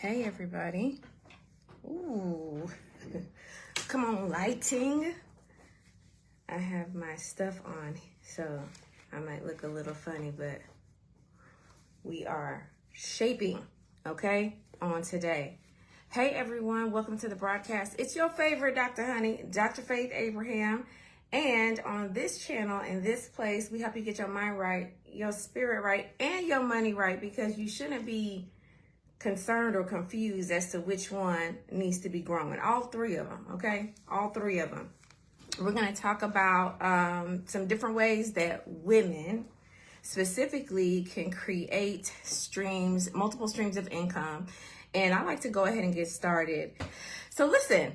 Hey everybody. Ooh. Come on, lighting. I have my stuff on, so I might look a little funny, but we are shaping, okay, on today. Hey everyone, welcome to the broadcast. It's your favorite Dr. Honey, Dr. Faith Abraham. And on this channel, in this place, we help you get your mind right, your spirit right, and your money right, because you shouldn't be concerned or confused as to which one needs to be growing. All three of them, okay? All three of them. We're going to talk about some different ways that women specifically can create streams, multiple streams of income. And I like to go ahead and get started. So listen,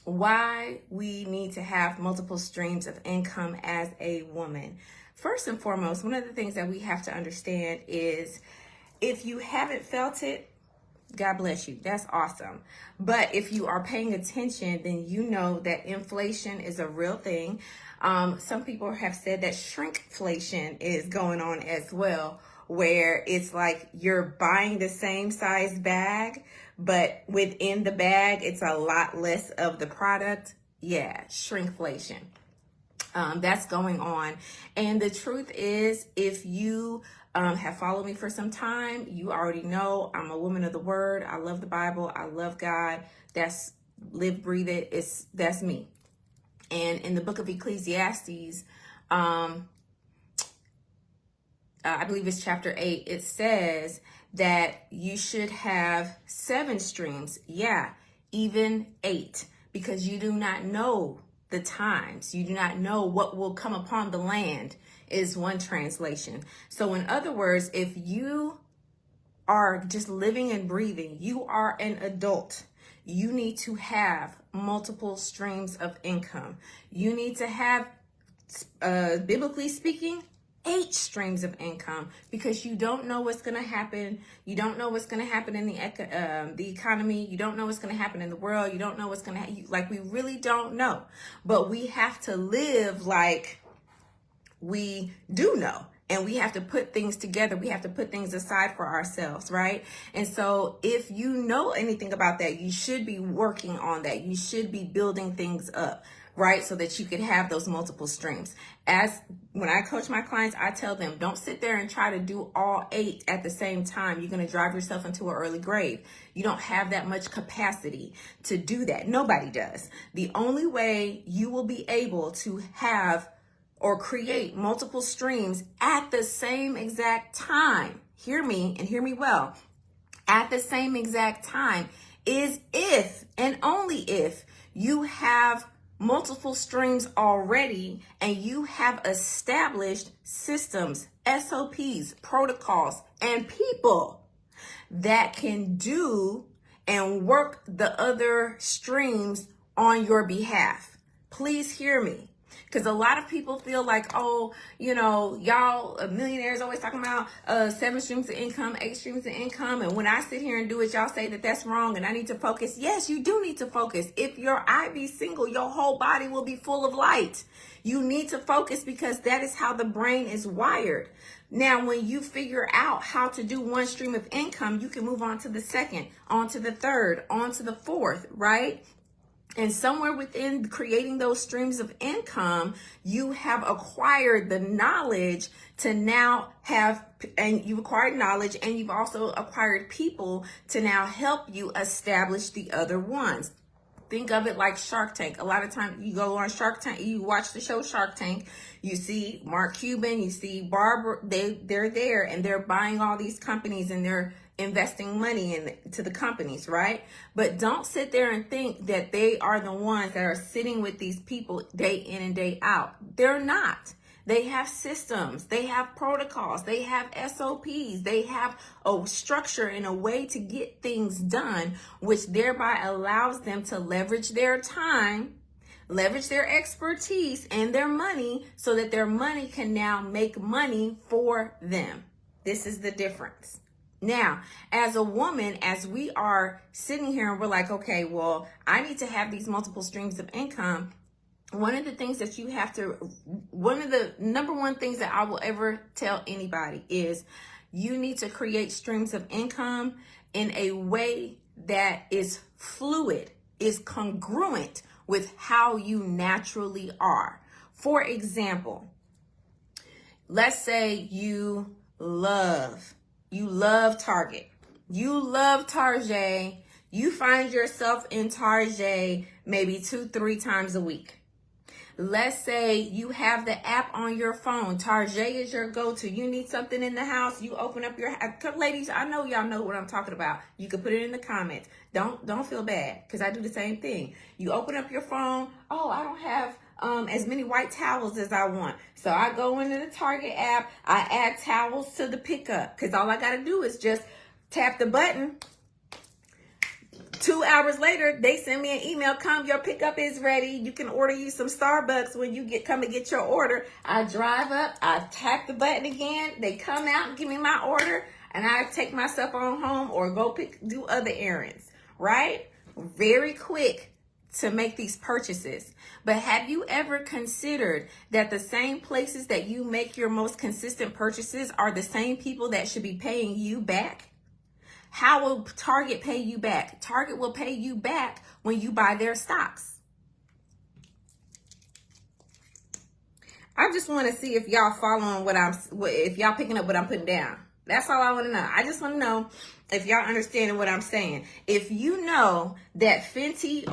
why we need to have multiple streams of income as a woman. First and foremost, one of the things that we have to understand is if you haven't felt it, God bless you. That's awesome. But if you are paying attention, then you know that inflation is a real thing. Some people have said that shrinkflation is going on as well, where it's like you're buying the same size bag, but within the bag, it's a lot less of the product. Yeah, shrinkflation. That's going on. And the truth is, if you have followed me for some time, you already know I'm a woman of the word. I love the Bible. I love God. That's live, breathe it. That's me. And in the book of Ecclesiastes, I believe it's chapter 8, it says that you should have 7 streams. Yeah, even 8, because you do not know the times. You do not know what will come upon the land, is one translation. So in other words, if you are just living and breathing, you are an adult, you need to have multiple streams of income. You need to have, biblically speaking, 8 streams of income, because you don't know what's going to happen. You don't know what's going to happen in the economy. You don't know what's going to happen in the world. You don't know what's going to happen. Like, we really don't know. But we have to live like we do know. And we have to put things together. We have to put things aside for ourselves, right? And so if you know anything about that, you should be working on that. You should be building things up, right? So that you can have those multiple streams. As when I coach my clients, I tell them, don't sit there and try to do all 8 at the same time. You're going to drive yourself into an early grave. You don't have that much capacity to do that. Nobody does. The only way you will be able to have or create multiple streams at the same exact time, hear me and hear me well, at the same exact time, is if and only if you have multiple streams already and you have established systems, SOPs, protocols, and people that can do and work the other streams on your behalf. Please hear me. Because a lot of people feel like, oh, you know, y'all millionaires always talking about 7 streams of income, 8 streams of income. And when I sit here and do it, y'all say that that's wrong and I need to focus. Yes, you do need to focus. If your eye be single, your whole body will be full of light. You need to focus because that is how the brain is wired. Now, when you figure out how to do one stream of income, you can move on to the second, on to the third, on to the fourth, right? And somewhere within creating those streams of income, you have acquired the knowledge to now have, and you've acquired knowledge and you've also acquired people to now help you establish the other ones. Think of it like Shark Tank. A lot of times you go on Shark Tank, you watch the show Shark Tank, you see Mark Cuban, you see Barbara, they're there and they're buying all these companies and they're investing money into the companies, right? But don't sit there and think that they are the ones that are sitting with these people day in and day out. They're not. They have systems, they have protocols, they have SOPs, they have a structure and a way to get things done, which thereby allows them to leverage their time, leverage their expertise and their money so that their money can now make money for them. This is the difference. Now, as a woman, as we are sitting here and we're like, okay, well, I need to have these multiple streams of income. One of the things that you have to, one of the number one things that I will ever tell anybody is You need to create streams of income in a way that is fluid, is congruent with how you naturally are. For example, let's say you love Target. You love Target. You find yourself in Target maybe 2-3 times a week. Let's say you have the app on your phone. Target is your go-to. You need something in the house. You open up your, ladies, I know y'all know what I'm talking about. You can put it in the comments. Don't feel bad, because I do the same thing. You open up your phone. Oh, I don't have as many white towels as I want. So I go into the Target app. I add towels to the pickup, because all I got to do is just tap the button. 2 hours later, they send me an email. Come, your pickup is ready. You can order you some Starbucks when you come and get your order. I drive up, I tap the button again. They come out and give me my order, and I take myself on home or go do other errands, right? Very quick to make these purchases. But have you ever considered that the same places that you make your most consistent purchases are the same people that should be paying you back? How will Target pay you back? Target will pay you back when you buy their stocks. I just want to see if y'all following if y'all picking up what I'm putting down. That's all I want to know. I just want to know if y'all understanding what I'm saying. If you know that Fenty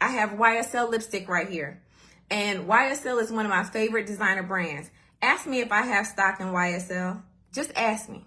I have YSL lipstick right here. And YSL is one of my favorite designer brands. Ask me if I have stock in YSL. Just ask me.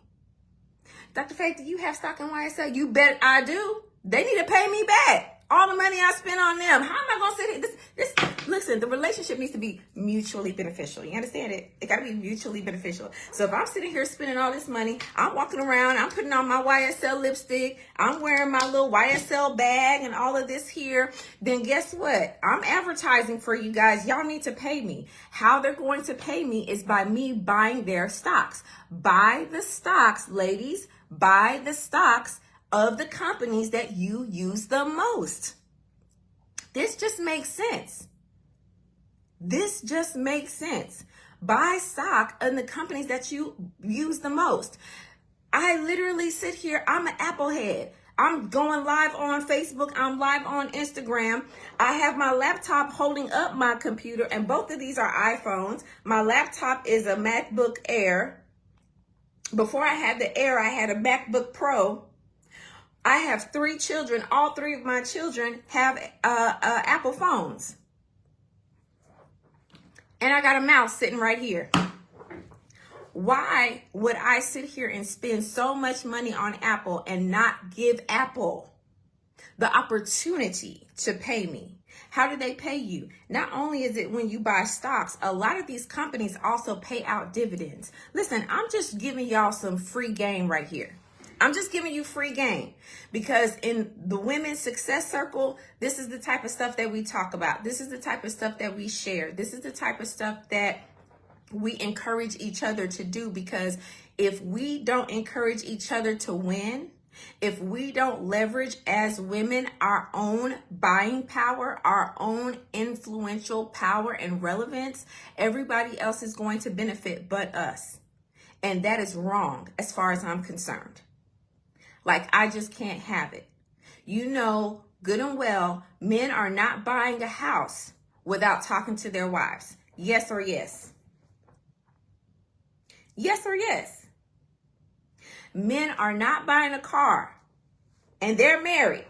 Dr. Faith, do you have stock in YSL? You bet I do. They need to pay me back all the money I spent on them. How am I going to sit here? Listen, the relationship needs to be mutually beneficial. You understand it? It got to be mutually beneficial. So if I'm sitting here spending all this money, I'm walking around, I'm putting on my YSL lipstick, I'm wearing my little YSL bag and all of this here, then guess what? I'm advertising for you guys. Y'all need to pay me. How they're going to pay me is by me buying their stocks. Buy the stocks, ladies. Buy the stocks of the companies that you use the most. This just makes sense. This just makes sense. Buy stock in the companies that you use the most. I literally sit here, I'm an Apple head. I'm going live on Facebook. I'm live on Instagram. I have my laptop holding up my computer, and both of these are iPhones. My laptop is a MacBook Air. Before I had the Air, I had a MacBook Pro. I have 3 children. All 3 of my children have Apple phones. And I got a mouse sitting right here. Why would I sit here and spend so much money on Apple and not give Apple the opportunity to pay me? How do they pay you? Not only is it when you buy stocks, a lot of these companies also pay out dividends. Listen, I'm just giving y'all some free game right here. I'm just giving you free game, because in the Women's Success Circle, this is the type of stuff that we talk about. This is the type of stuff that we share. This is the type of stuff that we encourage each other to do, because if we don't encourage each other to win, if we don't leverage as women our own buying power, our own influential power and relevance, everybody else is going to benefit but us. And that is wrong as far as I'm concerned. Like, I just can't have it. You know good and well, men are not buying a house without talking to their wives. Yes or yes? Yes or yes? Men are not buying a car and they're married,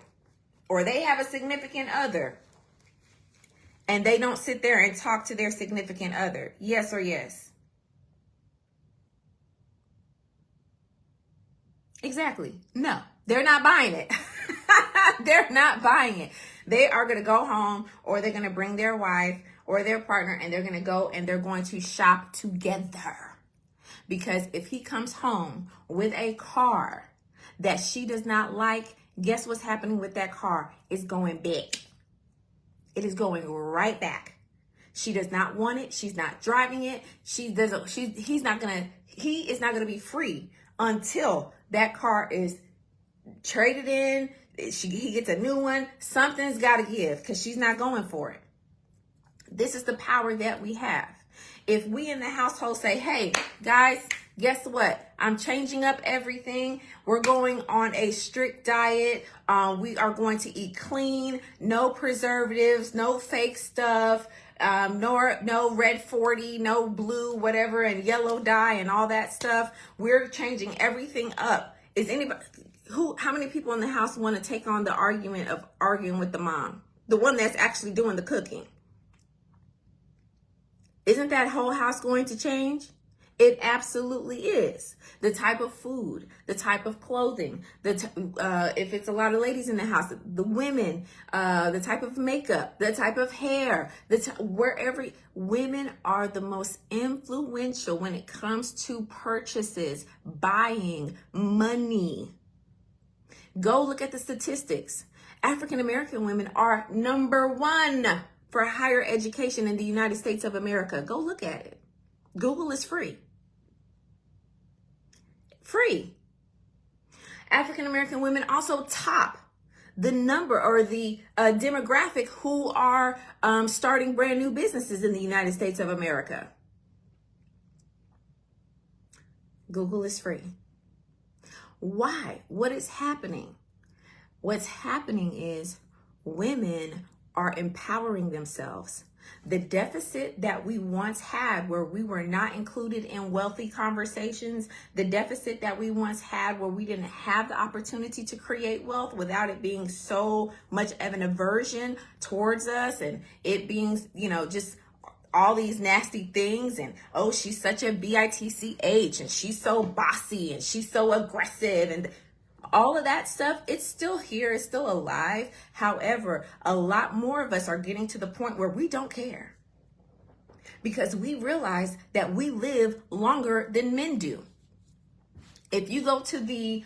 or they have a significant other, and they don't sit there and talk to their significant other. Yes or yes? Exactly. No, they're not buying it. They're not buying it. They are going to go home, or they're going to bring their wife or their partner, and they're going to go and they're going to shop together. Because if he comes home with a car that she does not like, guess what's happening with that car? It's going back. It is going right back. She does not want it. She's not driving it. He is not going to be free until that car is traded in. He gets a new one. Something's got to give, because she's not going for it. This is the power that we have. If we in the household say, hey, guys, guess what? I'm changing up everything. We're going on a strict diet. We are going to eat clean, no preservatives, no fake stuff, no red 40, no blue, whatever, and yellow dye and all that stuff. We're changing everything up. Is anybody, how many people in the house want to take on the argument of arguing with the mom? The one that's actually doing the cooking. Isn't that whole house going to change? It absolutely is. The type of food, the type of clothing, if it's a lot of ladies in the house, the women, the type of makeup, the type of hair, women are the most influential when it comes to purchases, buying, money. Go look at the statistics. African American women are number one for higher education in the United States of America. Go look at it. Google is free. Free. African American women also top the number or the demographic who are starting brand new businesses in the United States of America. Google is free. Why? What is happening? What's happening is women are empowering themselves. The deficit that we once had where we were not included in wealthy conversations, the deficit that we once had where we didn't have the opportunity to create wealth without it being so much of an aversion towards us and it being, just all these nasty things and, oh, she's such a bitch and she's so bossy and she's so aggressive and all of that stuff, it's still here, it's still alive. However, a lot more of us are getting to the point where we don't care because we realize that we live longer than men do. If you go to the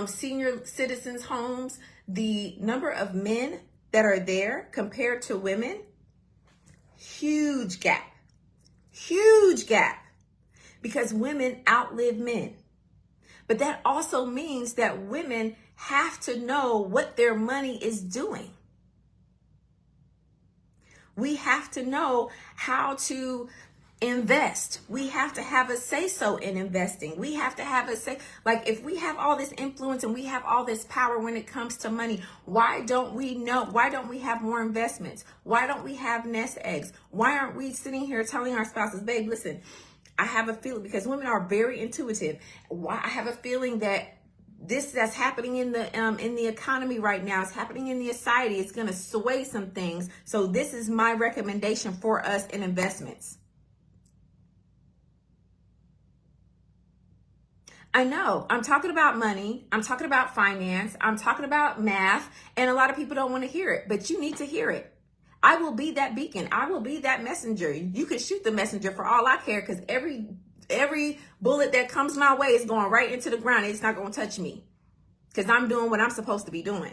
senior citizens' homes, the number of men that are there compared to women, huge gap, because women outlive men. But that also means that women have to know what their money is doing. We have to know how to invest. We have to have a say-so in investing. We have to have a say. Like if we have all this influence and we have all this power when it comes to money, why don't we have more investments? Why don't we have nest eggs? Why aren't we sitting here telling our spouses, babe, listen, I have a feeling, because women are very intuitive. I have a feeling that this that's happening in the economy right now, it's happening in the society. It's going to sway some things. So this is my recommendation for us in investments. I know I'm talking about money. I'm talking about finance. I'm talking about math. And a lot of people don't want to hear it, but you need to hear it. I will be that beacon. I will be that messenger. You can shoot the messenger for all I care because every bullet that comes my way is going right into the ground. It's not going to touch me because I'm doing what I'm supposed to be doing.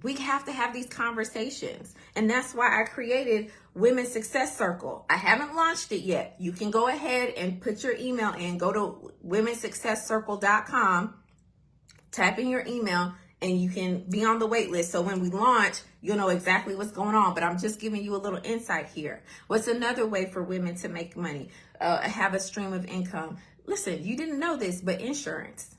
We have to have these conversations. And that's why I created Women's Success Circle. I haven't launched it yet. You can go ahead and put your email in. Go to womensuccesscircle.com, type in your email, and you can be on the wait list. So when we launch, you'll know exactly what's going on. But I'm just giving you a little insight here. What's another way for women to make money, have a stream of income? Listen, you didn't know this, but insurance.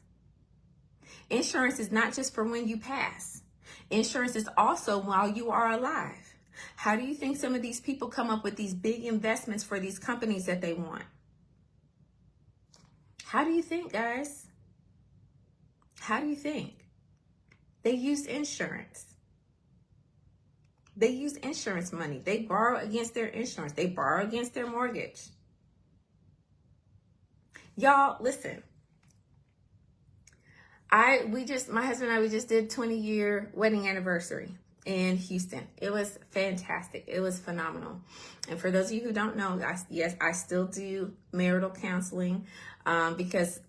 Insurance is not just for when you pass. Insurance is also while you are alive. How do you think some of these people come up with these big investments for these companies that they want? How do you think, guys? How do you think? They use insurance. They use insurance money. They borrow against their insurance. They borrow against their mortgage. Y'all, listen. My husband and I, we just did 20-year wedding anniversary in Houston. It was fantastic. It was phenomenal. And for those of you who don't know, I still do marital counseling because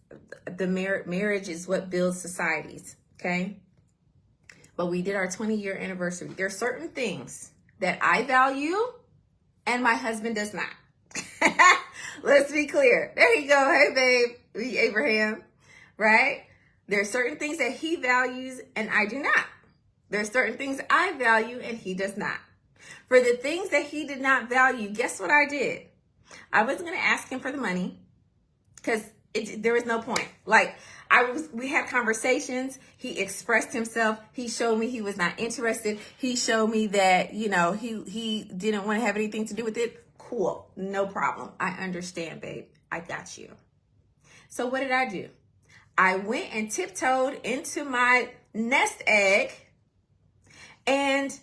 the marriage is what builds societies, okay? But we did our 20-year anniversary. There are certain things that I value and my husband does not. Let's be clear. There you go. Hey, babe. Abraham, right? There are certain things that he values and I do not. There are certain things I value and he does not. For the things that he did not value, guess what I did? I wasn't going to ask him for the money because there was no point. Like, we had conversations. He expressed himself. He showed me he was not interested. He showed me that, he didn't want to have anything to do with it. Cool. No problem. I understand, babe. I got you. So what did I do? I went and tiptoed into my nest egg and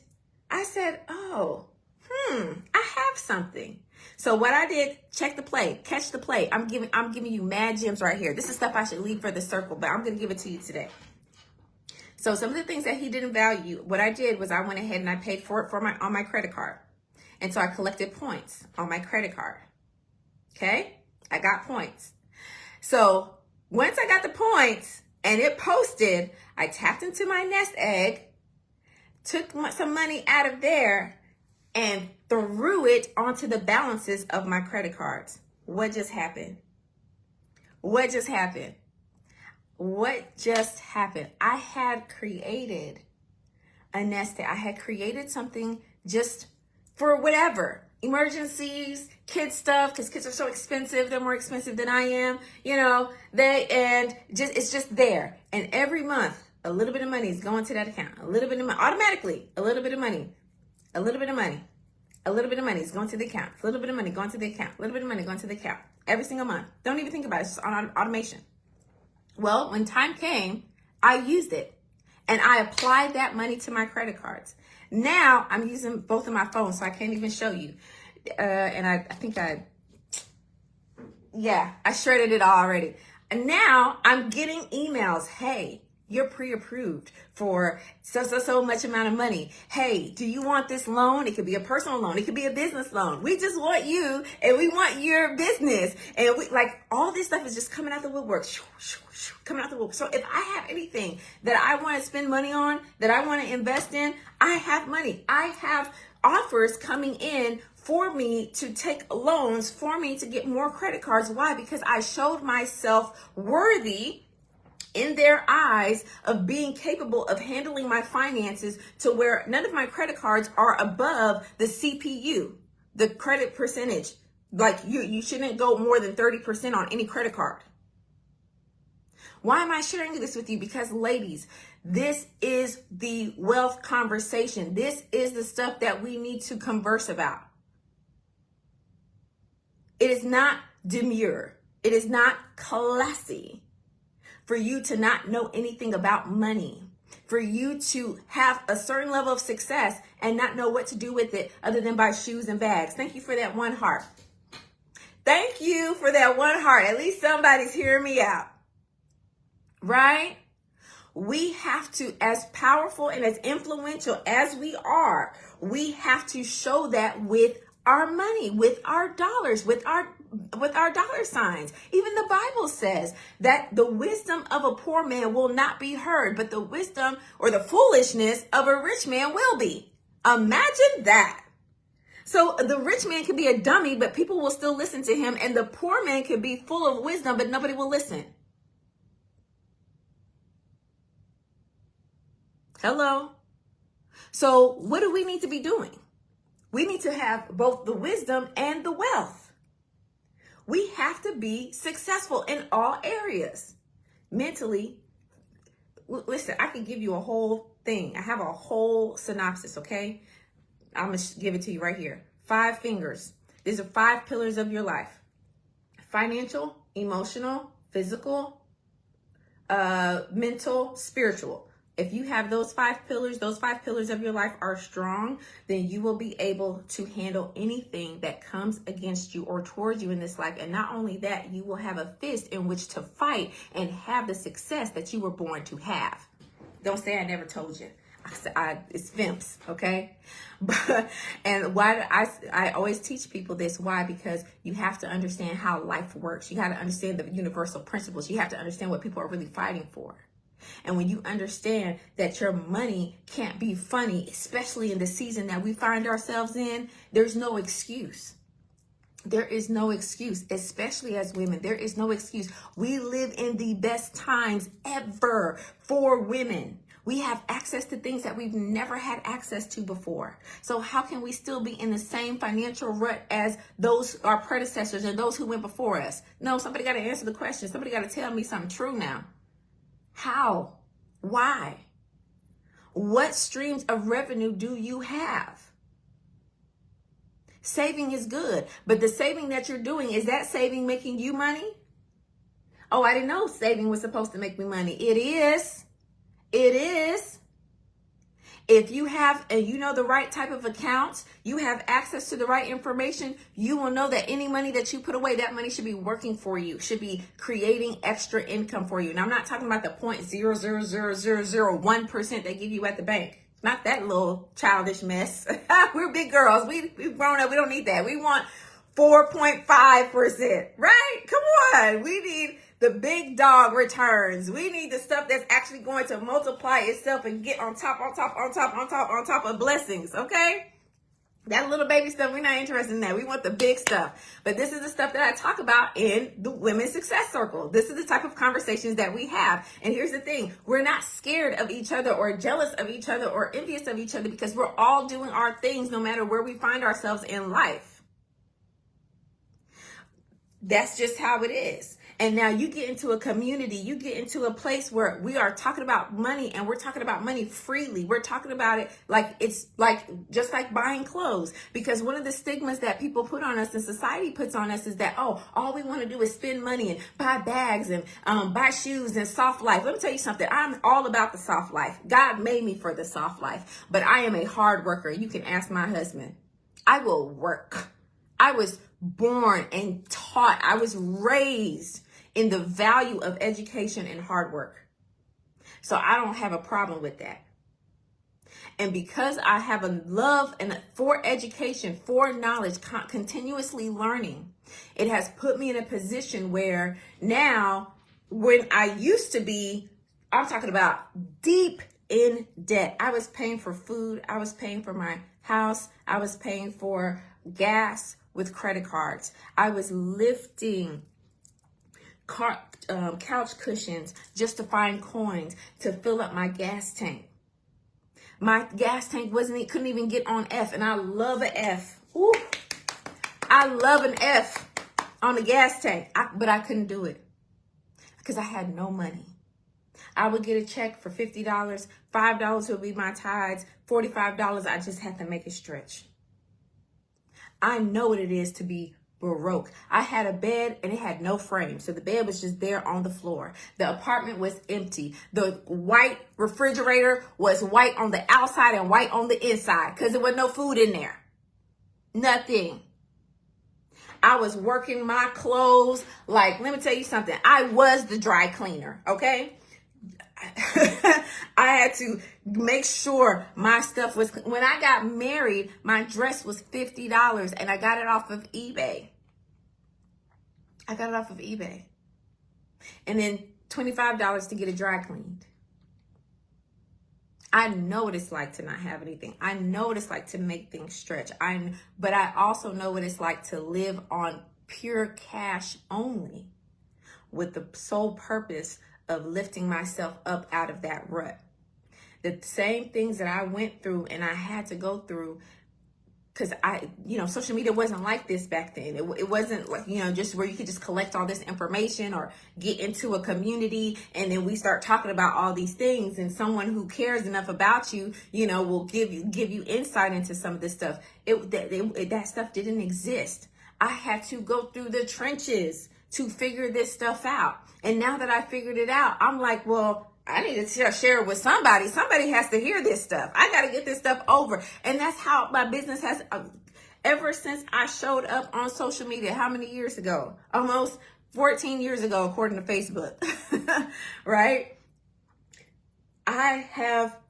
I said, I have something. So what I did, check the play, catch the play. I'm giving you mad gems right here. This is stuff I should leave for the circle, but I'm going to give it to you today. So some of the things that he didn't value, what I did was I went ahead and I paid for it on my credit card. And so I collected points on my credit card. Okay? I got points. So once I got the points and it posted, I tapped into my nest egg, took some money out of there, and threw it onto the balances of my credit cards. What just happened? What just happened? What just happened? I had created a nest egg. I had created something just for whatever. Emergencies, kid stuff, because kids are so expensive. They're more expensive than I am. It's just there. And every month, a little bit of money is going to that account. A little bit of money, automatically, a little bit of money. A little bit of money. A little bit of money is going to the account. A little bit of money going to the account. A little bit of money going to the account. Every single month. Don't even think about it. It's just on automation. Well, when time came, I used it. And I applied that money to my credit cards. Now, I'm using both of my phones, so I can't even show you. And I think I shredded it already. And now, I'm getting emails. Hey, you're pre-approved for so much amount of money. Hey, do you want this loan? It could be a personal loan. It could be a business loan. We just want you and we want your business. And all this stuff is just coming out the woodwork. Coming out the woodwork. So if I have anything that I want to spend money on, that I want to invest in, I have money. I have offers coming in for me to take loans, for me to get more credit cards. Why? Because I showed myself worthy in their eyes of being capable of handling my finances to where none of my credit cards are above the CPU, the credit percentage. Like you shouldn't go more than 30% on any credit card. Why am I sharing this with you? Because ladies, this is the wealth conversation. This is the stuff that we need to converse about. It is not demure. It is not classy for you to not know anything about money, for you to have a certain level of success and not know what to do with it other than buy shoes and bags. Thank you for that one heart. Thank you for that one heart. At least somebody's hearing me out, right? We have to, as powerful and as influential as we are, we have to show that with our money, with our dollars, with our dollar signs. Even the Bible says that the wisdom of a poor man will not be heard, but the wisdom or the foolishness of a rich man will be. Imagine that. So the rich man can be a dummy, but people will still listen to him. And the poor man can be full of wisdom, but nobody will listen. Hello. So what do we need to be doing? We need to have both the wisdom and the wealth. We have to be successful in all areas. Mentally, listen, I can give you a whole thing. I have a whole synopsis, okay? I'm going to give it to you right here. 5 fingers. These are 5 pillars of your life. Financial, emotional, physical, mental, spiritual. If you have those 5 pillars of your life are strong, then you will be able to handle anything that comes against you or towards you in this life. And not only that, you will have a fist in which to fight and have the success that you were born to have. Don't say I never told you. It's FIMPS, okay? And why I always teach people this. Why? Because you have to understand how life works. You got to understand the universal principles. You have to understand what people are really fighting for. And when you understand that your money can't be funny, especially in the season that we find ourselves in, there's no excuse. There is no excuse, especially as women. There is no excuse. We live in the best times ever for women. We have access to things that we've never had access to before. So how can we still be in the same financial rut as those, our predecessors and those who went before us? No, somebody got to answer the question. Somebody got to tell me something true now. How? Why? What streams of revenue do you have? Saving is good, but the saving that you're doing, is that saving making you money? Oh, I didn't know saving was supposed to make me money. It is. It is. If you have, and you know the right type of accounts, you have access to the right information, you will know that any money that you put away, that money should be working for you, should be creating extra income for you. And I'm not talking about the 0.00001% they give you at the bank. Not that little childish mess. We're big girls. We've grown up. We don't need that. We want 4.5%, right? Come on. We need the big dog returns. We need the stuff that's actually going to multiply itself and get on top of blessings, okay? That little baby stuff, we're not interested in that. We want the big stuff. But this is the stuff that I talk about in the Women's Success Circle. This is the type of conversations that we have. And here's the thing. We're not scared of each other or jealous of each other or envious of each other, because we're all doing our things no matter where we find ourselves in life. That's just how it is. And now you get into a community, you get into a place where we are talking about money, and we're talking about money freely. We're talking about it like it's like just like buying clothes, because one of the stigmas that people put on us and society puts on us is that, oh, all we want to do is spend money and buy bags and buy shoes and soft life. Let me tell you something. I'm all about the soft life. God made me for the soft life, but I am a hard worker. You can ask my husband. I will work. I was born and taught. I was raised in the value of education and hard work. So I don't have a problem with that. And because I have a love and for education, for knowledge, continuously learning, it has put me in a position where now, when I used to be, I'm talking about deep in debt. I was paying for food. I was paying for my house. I was paying for gas with credit cards. I was lifting couch cushions just to find coins to fill up my gas tank. My gas tank couldn't even get on F, and I love an F. Ooh, I love an F on the gas tank, but I couldn't do it because I had no money. I would get a check for $50, $5 would be my tithes, $45, I just had to make it stretch. I know what it is to be broke. I had a bed and it had no frame. So the bed was just there on the floor. The apartment was empty. The white refrigerator was white on the outside and white on the inside because there was no food in there. Nothing. I was working my clothes. Like, let me tell you something. I was the dry cleaner, okay? I had to make sure my stuff was, when I got married, my dress was $50 and I got it off of eBay. And then $25 to get it dry cleaned. I know what it's like to not have anything. I know what it's like to make things stretch. But I also know what it's like to live on pure cash only, with the sole purpose of lifting myself up out of that rut. The same things that I went through and I had to go through, because social media wasn't like this back then. It wasn't like, just where you could just collect all this information or get into a community and then we start talking about all these things, and someone who cares enough about you, will give you insight into some of this stuff. That stuff didn't exist. I had to go through the trenches to figure this stuff out. And now that I figured it out, I'm like, well, I need to share it with somebody. Somebody has to hear this stuff. I got to get this stuff over. And that's how my business has, ever since I showed up on social media, how many years ago? Almost 14 years ago, according to Facebook, right?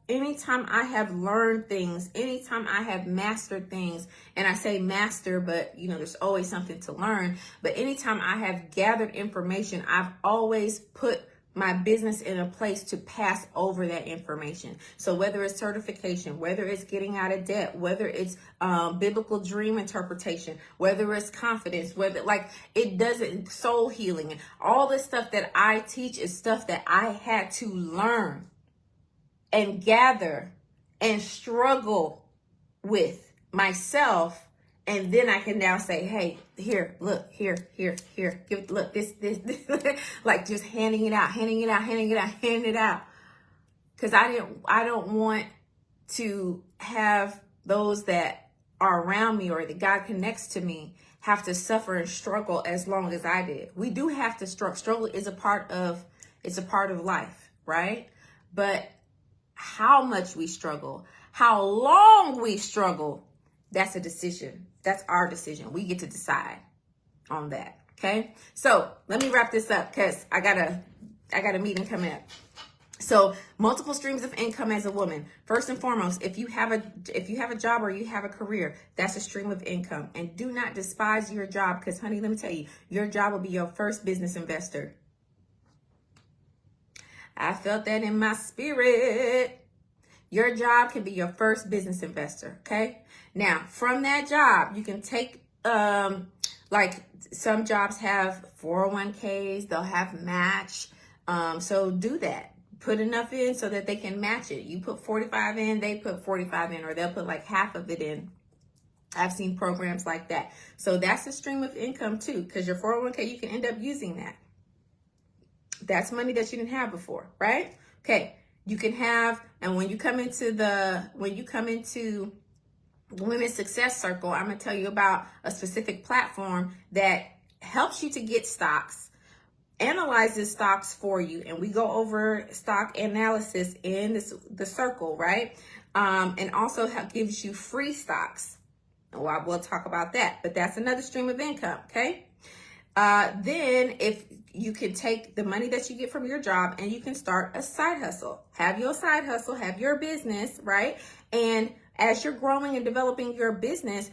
Anytime I have learned things, anytime I have mastered things, and I say master, but there's always something to learn. But anytime I have gathered information, I've always put my business in a place to pass over that information. So whether it's certification, whether it's getting out of debt, whether it's biblical dream interpretation, whether it's confidence, soul healing, and all the stuff that I teach is stuff that I had to learn. and gather and struggle with myself. And then I can now say, hey, here, look, here, give, look, this, like just handing it out. Because I don't want to have those that are around me or that God connects to me have to suffer and struggle as long as I did. We do have to struggle. Struggle is a part of life, right? But how much we struggle, how long we struggle, that's a decision. That's our decision. We get to decide on that. Okay. So let me wrap this up because I got a meeting coming up. So multiple streams of income as a woman. First and foremost, if you have a job or you have a career, that's a stream of income. And do not despise your job because, honey, let me tell you, your job will be your first business investor. I felt that in my spirit. Your job can be your first business investor, okay? Now, from that job, you can take, like some jobs have 401ks, they'll have match. So do that. Put enough in so that they can match it. You put 45 in, they put 45 in, or they'll put like half of it in. I've seen programs like that. So that's a stream of income too, because your 401k, you can end up using that. That's money that you didn't have before, right? Okay. You can have, and when you come into the Women's Success Circle, I'm going to tell you about a specific platform that helps you to get stocks, analyzes stocks for you, and we go over stock analysis in the circle, right? And also gives you free stocks. Well, we'll talk about that, but that's another stream of income, okay? Then if you can take the money that you get from your job and you can start a side hustle. Have your side hustle, have your business, right? And as you're growing and developing your business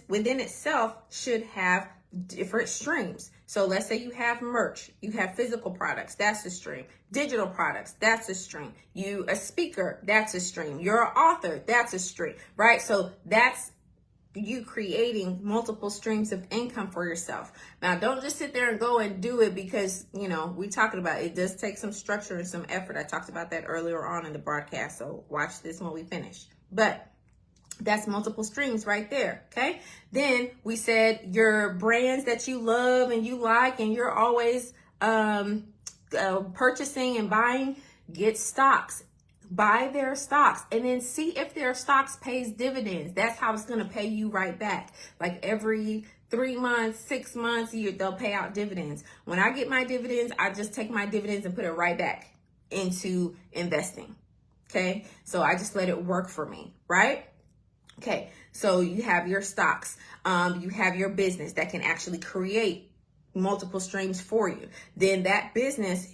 within itself should have different streams. So let's say you have merch, you have physical products, that's a stream. Digital products, that's a stream. You a speaker, that's a stream. You're an author, that's a stream, right? So that's you creating multiple streams of income for yourself. Now, don't just sit there and go and do it because, you know, we're talking about it does take some structure and some effort. I talked about that earlier on in the broadcast. So watch this when we finish. But that's multiple streams right there. Okay. Then we said your brands that you love and you like, and you're always purchasing and buying, get stocks. Buy their stocks and then see if their stocks pays dividends. That's how it's going to pay you right back. Like every 3 months, 6 months, they'll pay out dividends. When I get my dividends, I just take my dividends and put it right back into investing. Okay. So I just let it work for me. Right. Okay. So you have your stocks. You have your business that can actually create multiple streams for you. Then that business,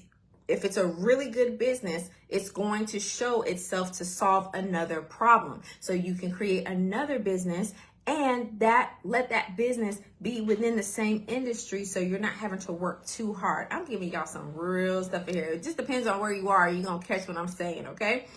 if it's a really good business, it's going to show itself to solve another problem. So you can create another business and let that business be within the same industry so you're not having to work too hard. I'm giving y'all some real stuff here. It just depends on where you are. You're going to catch what I'm saying, okay?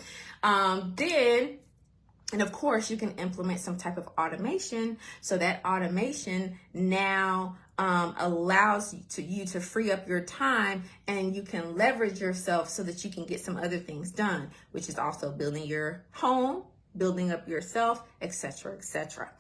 And of course, you can implement some type of automation. So that automation now allows you to free up your time, and you can leverage yourself so that you can get some other things done, which is also building your home, building up yourself, etc., etc.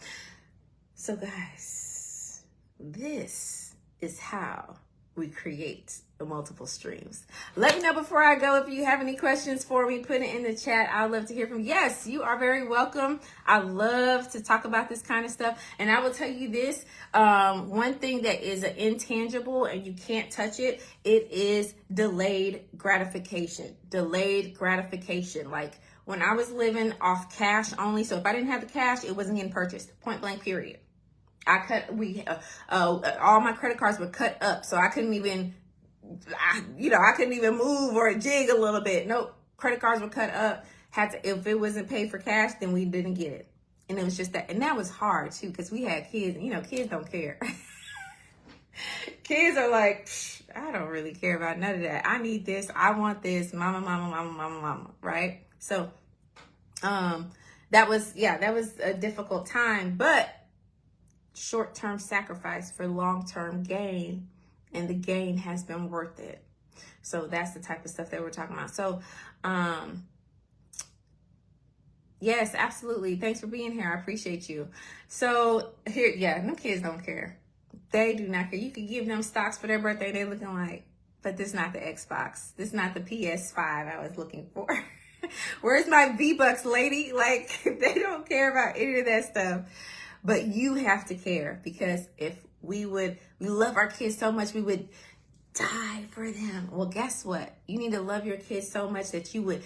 So guys, this is how we create multiple streams. Let me know before I go if you have any questions for me. Put it in the chat. I'd love to hear from you. Yes, you are very welcome. I love to talk about this kind of stuff. And I will tell you this, one thing that is an intangible and you can't touch it, it is delayed gratification. Delayed gratification. Like when I was living off cash only, so if I didn't have the cash, it wasn't getting purchased. Point blank, period. All my credit cards were cut up, so I couldn't even move or jig a little bit. Nope. Credit cards were cut up. If it wasn't paid for cash, then we didn't get it. And it was just that. And that was hard too, because we had kids. Kids don't care. Kids are like, I don't really care about none of that. I need this. I want this. Mama. Right? So, that was a difficult time, but short-term sacrifice for long-term gain. And the gain has been worth it. So that's the type of stuff that we're talking about. So Yes, absolutely. Thanks for being here. I appreciate you. So here, yeah, them kids don't care. They do not care. You could give them stocks for their birthday. They're looking like, but this is not the Xbox. This is not the PS5 I was looking for. Where's my V-Bucks, lady? Like, they don't care about any of that stuff. But you have to care, because if we love our kids so much, we would die for them. Well, guess what? You need to love your kids so much that you would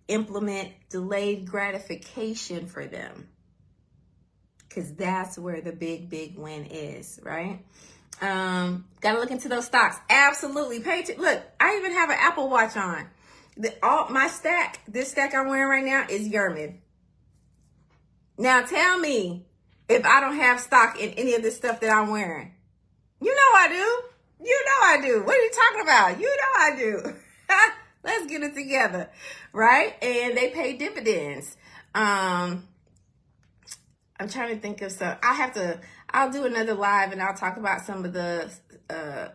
implement delayed gratification for them, because that's where the big win is, right? Gotta look into those stocks. Absolutely. Look, I even have an Apple Watch on. This stack I'm wearing right now is Yerman. Now tell me if I don't have stock in any of this stuff that I'm wearing. You know I do. You know I do. What are you talking about? You know I do. Let's get it together, right? And they pay dividends. I'm trying to think of some. I'll do another live and I'll talk about some of the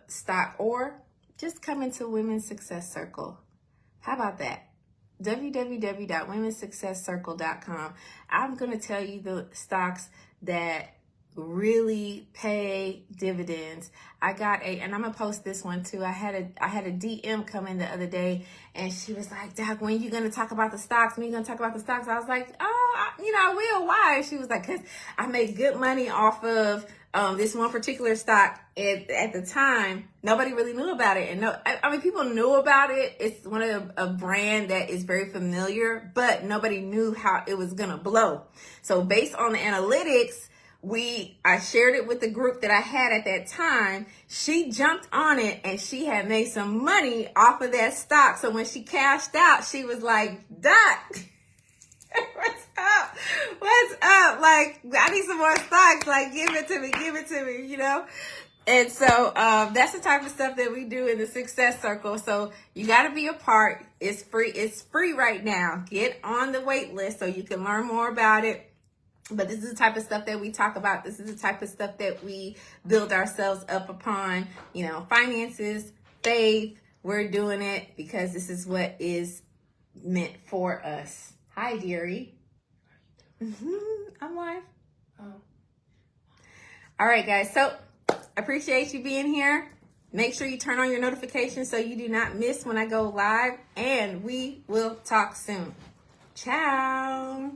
stock, or just come into Women's Success Circle. How about that? www.womensuccesscircle.com. I'm going to tell you the stocks that really pay dividends. And I'm gonna post this one too. I had a DM come in the other day, and she was like, Doc, when are you gonna talk about the stocks? When are you gonna talk about the stocks? I was like, I will. Why? She was like, because I made good money off of this one particular stock. At the time, nobody really knew about it. And people knew about it. It's one of a brand that is very familiar, but nobody knew how it was gonna blow. So based on the analytics, I shared it with the group that I had at that time. She jumped on it and she had made some money off of that stock. So when she cashed out, she was like, Doc, what's up? What's up? Like, I need some more stocks. Like, give it to me, you know? And so that's the type of stuff that we do in the Success Circle. So you got to be a part. It's free. It's free right now. Get on the wait list so you can learn more about it. But this is the type of stuff that we talk about. This is the type of stuff that we build ourselves up upon, finances, faith. We're doing it because this is what is meant for us. Hi, dearie. I'm live. Oh. All right, guys. So appreciate you being here. Make sure you turn on your notifications so you do not miss when I go live. And we will talk soon. Ciao.